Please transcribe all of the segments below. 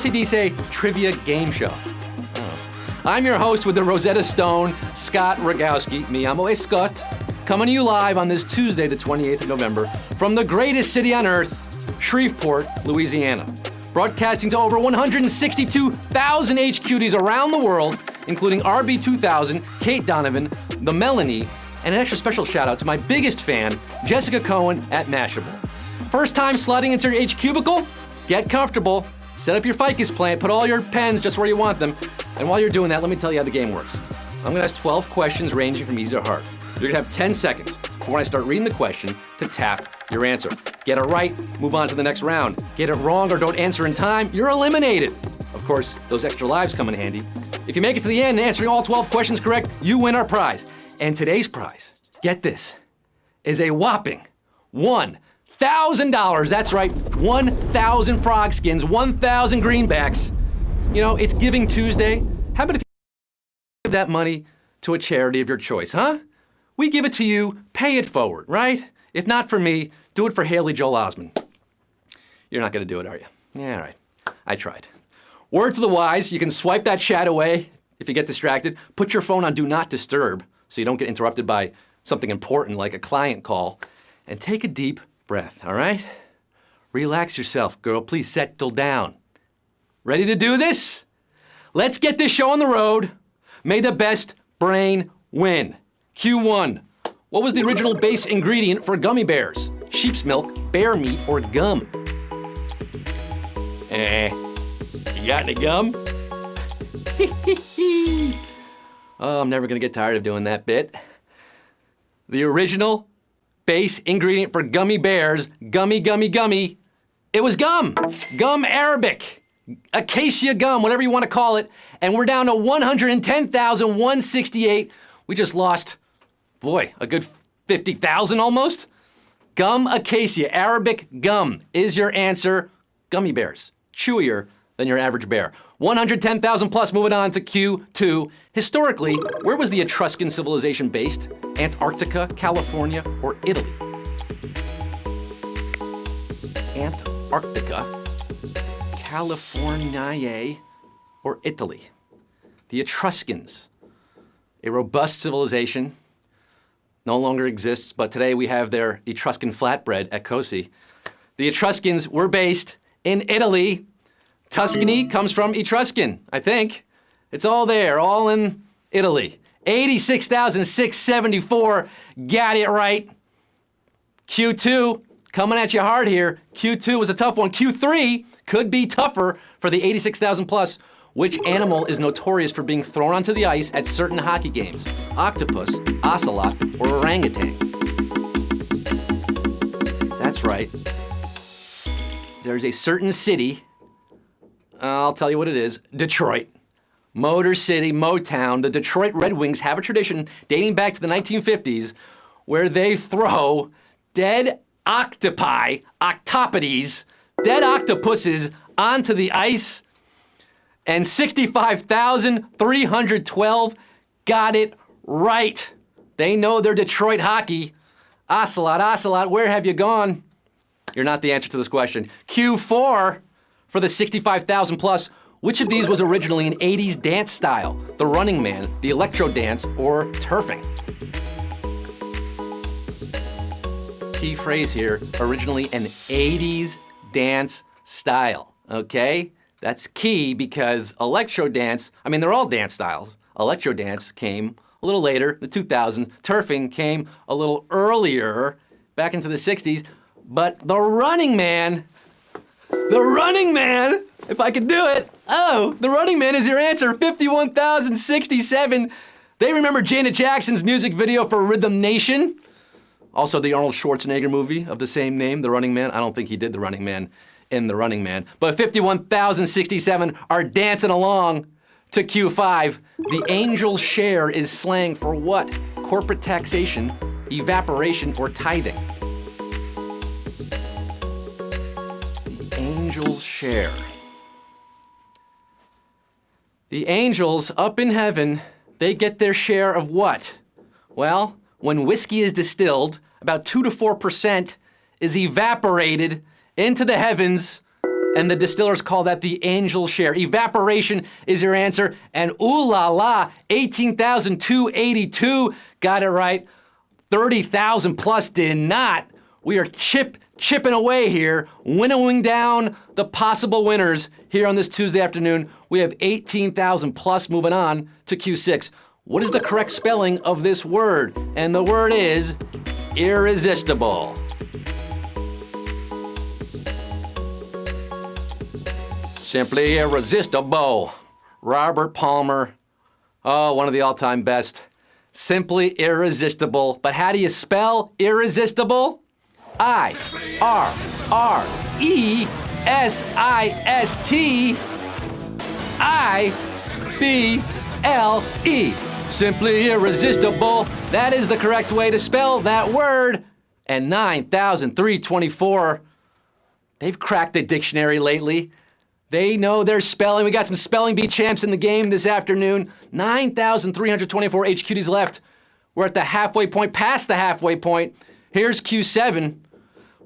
Si Dice Trivia Game Show. I'm your host with the Rosetta Stone, Scott Rogowski. Mi amo es Scott. Coming to you live on this Tuesday, the 28th of November, from the greatest city on earth, Shreveport, Louisiana. Broadcasting to over 162,000 HQDs around the world, including RB2000, Kate Donovan, The Melanie, and an extra special shout out to my biggest fan, Jessica Cohen at Mashable. First time sliding into your H cubicle? Get comfortable, set up your ficus plant, put all your pens just where you want them, and while you're doing that, let me tell you how the game works. I'm gonna ask 12 questions ranging from easy to hard. You're gonna have 10 seconds for when I start reading the question to tap your answer. Get it right, move on to the next round. Get it wrong or don't answer in time, you're eliminated. Of course, those extra lives come in handy. If you make it to the end answering all 12 questions correct, you win our prize. And today's prize, get this, is a whopping $1,000. That's right, 1,000 frog skins, 1,000 greenbacks. You know, it's Giving Tuesday. How about if you give that money to a charity of your choice, huh? We give it to you, pay it forward, right? If not for me, do it for Haley Joel Osment. You're not gonna do it, are you? Yeah, all right. I tried. Word to the wise, you can swipe that chat away if you get distracted. Put your phone on Do Not Disturb so you don't get interrupted by something important like a client call. And take a deep breath, all right? Relax yourself, girl. Please settle down. Ready to do this? Let's get this show on the road. May the best brain win. Q1. What was the original base ingredient for gummy bears? Sheep's milk, bear meat, or gum? You got any gum? Oh, I'm never gonna get tired of doing that bit. The original base ingredient for gummy bears, gummy, it was gum. Gum Arabic. Acacia gum, whatever you want to call it. And we're down to 110,168. We just lost, boy, a good 50,000 almost. Gum Acacia, Arabic gum is your answer. Gummy bears, chewier than your average bear. 110,000 plus, moving on to Q2. Historically, where was the Etruscan civilization based? Antarctica, California, or Italy? Antarctica, California, or Italy? The Etruscans, a robust civilization, no longer exists, but today we have their Etruscan flatbread at COSI. The Etruscans were based in Italy. Tuscany comes from Etruscan, I think. It's all there, all in Italy. 86,674, got it right. Q2, coming at you hard here. Q2 was a tough one. Q3 could be tougher for the 86,000 plus. Which animal is notorious for being thrown onto the ice at certain hockey games? Octopus, ocelot, or orangutan? That's right. There's a certain city, I'll tell you what it is, Detroit. Motor City, Motown. The Detroit Red Wings have a tradition dating back to the 1950s where they throw dead octopi, octopodes, dead octopuses onto the ice. And 65,312 got it right. They know their Detroit hockey. Ocelot, where have you gone? You're not the answer to this question. Q4 for the 65,000 plus. Which of these was originally an 80s dance style? The Running Man, the Electro Dance, or turfing? Key phrase here, originally an 80s dance style, okay? That's key because electro dance, I mean, they're all dance styles. Electro dance came a little later, the 2000s. Turfing came a little earlier, back into the 60s. But the Running Man, if I could do it, the Running Man is your answer, 51,067. They remember Janet Jackson's music video for Rhythm Nation. Also the Arnold Schwarzenegger movie of the same name, The Running Man. I don't think he did The Running Man in The Running Man. But 51,067 are dancing along to Q5. The angel's share is slang for what? Corporate taxation, evaporation, or tithing? The angel's share. The angels up in heaven, they get their share of what? Well, when whiskey is distilled, about 2 to 4% is evaporated into the heavens, And the distillers call that the angel share. Evaporation is your answer. And ooh la la, 18,282 got it right. 30,000 plus did not. We are chipping away here, winnowing down the possible winners here on this Tuesday afternoon. We have 18,000 plus. Moving on to Q6. What is the correct spelling of this word? And the word is irresistible. Simply irresistible. Robert Palmer. Oh, one of the all-time best. Simply irresistible. But how do you spell irresistible? I-R-R-E-S-I-S-T-I-B-L-E. Simply irresistible. That is the correct way to spell that word. And 9,324. They've cracked the dictionary lately. They know their spelling. We got some spelling bee champs in the game this afternoon. 9,324 HQDs left. We're at the halfway point, past the halfway point. Here's Q7.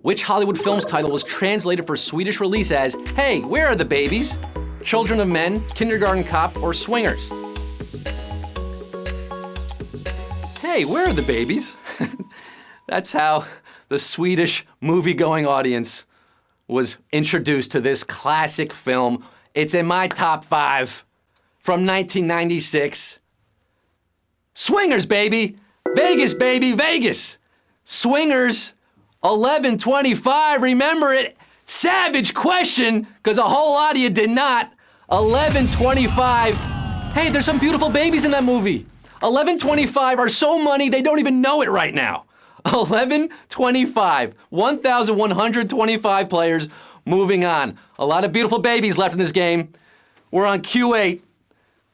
Which Hollywood film's title was translated for Swedish release as, Hey, Where Are the Babies? Children of Men, Kindergarten Cop, or Swingers? Hey, where are the babies? That's how the Swedish movie-going audience was introduced to this classic film. It's in my top 5 from 1996. Swingers, baby! Vegas, baby, Vegas! Swingers, 11:25, remember it? Savage question, because a whole lot of you did not. 11:25. Hey, there's some beautiful babies in that movie. 11:25 are so money they don't even know it right now. 11:25, 1,125 players. Moving on. A lot of beautiful babies left in this game. We're on Q8.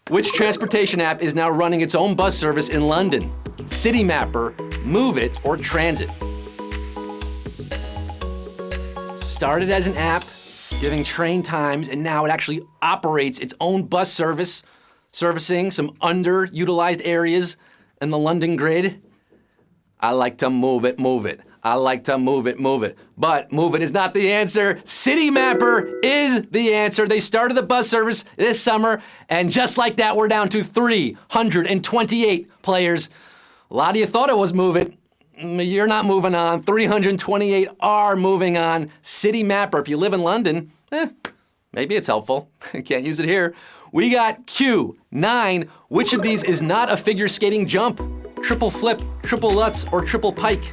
Which transportation app is now running its own bus service in London? Citymapper, Move It, or Transit? Started as an app giving train times, and now it actually operates its own bus service, servicing some underutilized areas in the London grid. I like to move it, move it. I like to move it, move it. But move it is not the answer. Citymapper is the answer. They started the bus service this summer, and just like that, we're down to 328 players. A lot of you thought it was Move It. You're not moving on. 328 are moving on. Citymapper, if you live in London, maybe it's helpful. Can't use it here. We got Q9. Which of these is not a figure skating jump? Triple flip, triple lutz, or triple pike?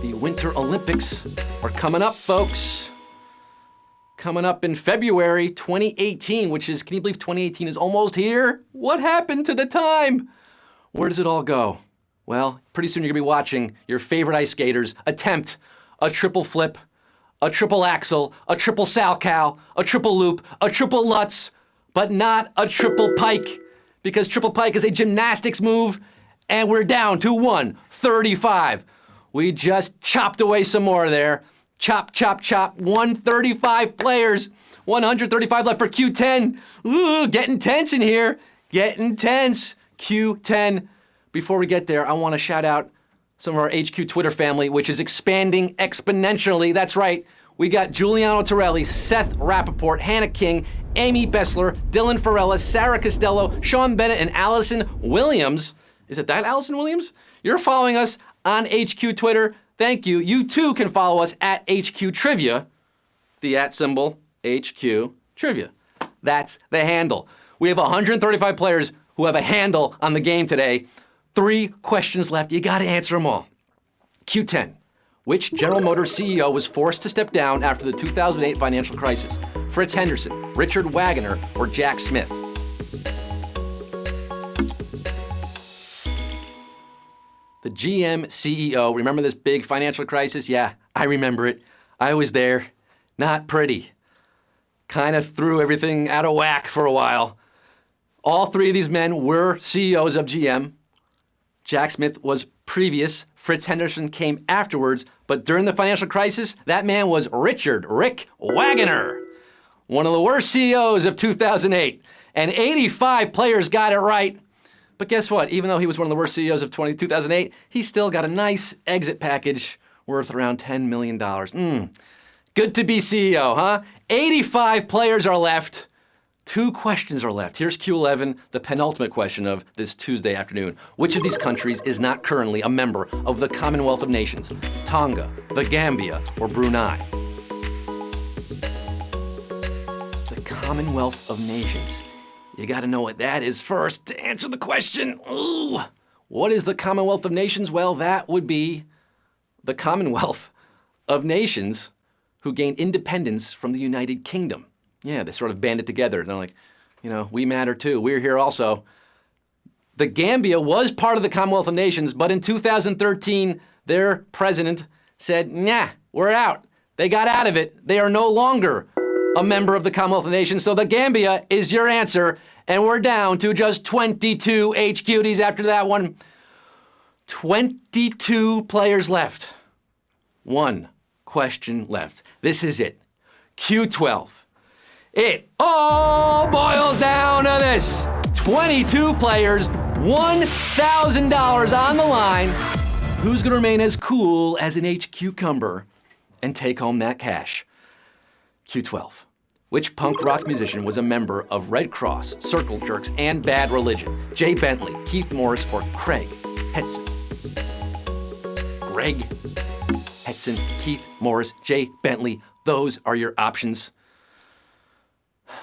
The Winter Olympics are coming up, folks. Coming up in February 2018, which is, can you believe 2018 is almost here? What happened to the time? Where does it all go? Well, pretty soon you're gonna be watching your favorite ice skaters attempt a triple flip, a triple axel, a triple salchow, a triple loop, a triple lutz, but not a triple pike, because triple pike is a gymnastics move, and we're down to 135. We just chopped away some more there. Chop, chop, chop. 135 players. 135 left for Q10. Ooh, getting tense in here. Getting tense. Q10. Before we get there, I want to shout out some of our HQ Twitter family, which is expanding exponentially. That's right. We got Giuliano Torelli, Seth Rappaport, Hannah King, Amy Bessler, Dylan Farella, Sarah Costello, Sean Bennett, and Allison Williams. Is it that Allison Williams? You're following us on HQ Twitter. Thank you. You too can follow us at HQ Trivia, the @ symbol HQ Trivia. That's the handle. We have 135 players who have a handle on the game today. 3 questions left. You got to answer them all. Q10. Which General Motors CEO was forced to step down after the 2008 financial crisis? Fritz Henderson, Richard Wagoner, or Jack Smith? The GM CEO, remember this big financial crisis? Yeah, I remember it. I was there. Not pretty. Kind of threw everything out of whack for a while. All 3 of these men were CEOs of GM. Jack Smith was previous. Fritz Henderson came afterwards. But during the financial crisis, that man was Richard Rick Wagoner, one of the worst CEOs of 2008. And 85 players got it right. But guess what? Even though he was one of the worst CEOs of 2008, he still got a nice exit package worth around $10 million. Good to be CEO, huh? 85 players are left. 2 questions are left. Here's Q11, the penultimate question of this Tuesday afternoon. Which of these countries is not currently a member of the Commonwealth of Nations? Tonga, the Gambia, or Brunei? The Commonwealth of Nations. You gotta know what that is first to answer the question. Ooh, what is the Commonwealth of Nations? Well, that would be the Commonwealth of Nations who gained independence from the United Kingdom. Yeah, they sort of banded together. They're like, we matter too. We're here also. The Gambia was part of the Commonwealth of Nations, but in 2013, their president said, nah, we're out. They got out of it. They are no longer a member of the Commonwealth of Nations. So the Gambia is your answer, and we're down to just 22 HQTs after that one. 22 players left. 1 question left. This is it. Q12. It all boils down to this. 22 players, $1,000 on the line. Who's gonna remain as cool as an H cucumber and take home that cash? Q12. Which punk rock musician was a member of Red Cross, Circle Jerks, and Bad Religion? Jay Bentley, Keith Morris, or Craig Hetson? Greg Hetson, Keith Morris, Jay Bentley. Those are your options.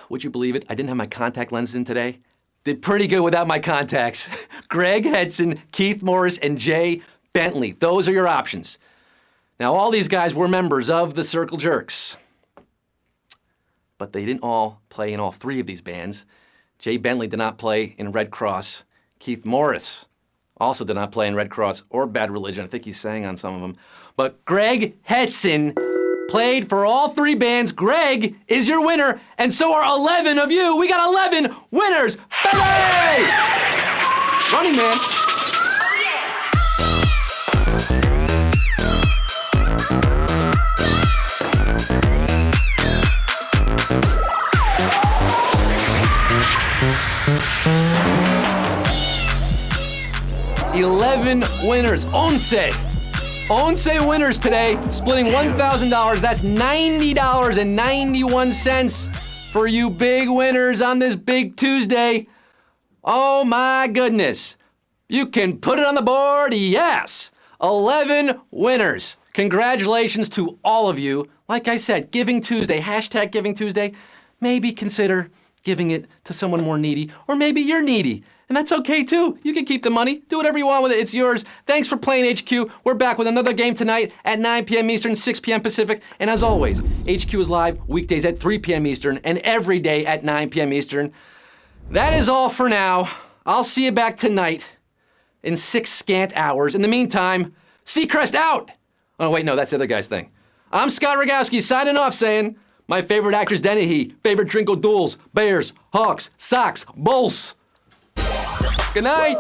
Would you believe it? I didn't have my contact lenses in today. Did pretty good without my contacts. Greg Hetson, Keith Morris, and Jay Bentley. Those are your options. Now, all these guys were members of the Circle Jerks, but they didn't all play in all 3 of these bands. Jay Bentley did not play in Red Cross. Keith Morris also did not play in Red Cross or Bad Religion. I think he sang on some of them. But Greg Hetson played for all 3 bands. Greg is your winner, and so are 11 of you. We got 11 winners. Baby! Running Man. $11 winners. Once winners today, splitting $1,000. That's $90.91 for you big winners on this big Tuesday. Oh my goodness. You can put it on the board, yes. 11 winners. Congratulations to all of you. Like I said, Giving Tuesday, hashtag Giving Tuesday. Maybe consider giving it to someone more needy, or maybe you're needy. And that's okay too. You can keep the money. Do whatever you want with it. It's yours. Thanks for playing HQ. We're back with another game tonight at 9 p.m. Eastern, 6 p.m. Pacific. And as always, HQ is live weekdays at 3 p.m. Eastern and every day at 9 p.m. Eastern. That is all for now. I'll see you back tonight in 6 scant hours. In the meantime, Seacrest out. Oh, wait, no, that's the other guy's thing. I'm Scott Rogowski signing off saying, my favorite actors, Dennehy, favorite drink duels, Bears, Hawks, Sox, Bulls. Good night.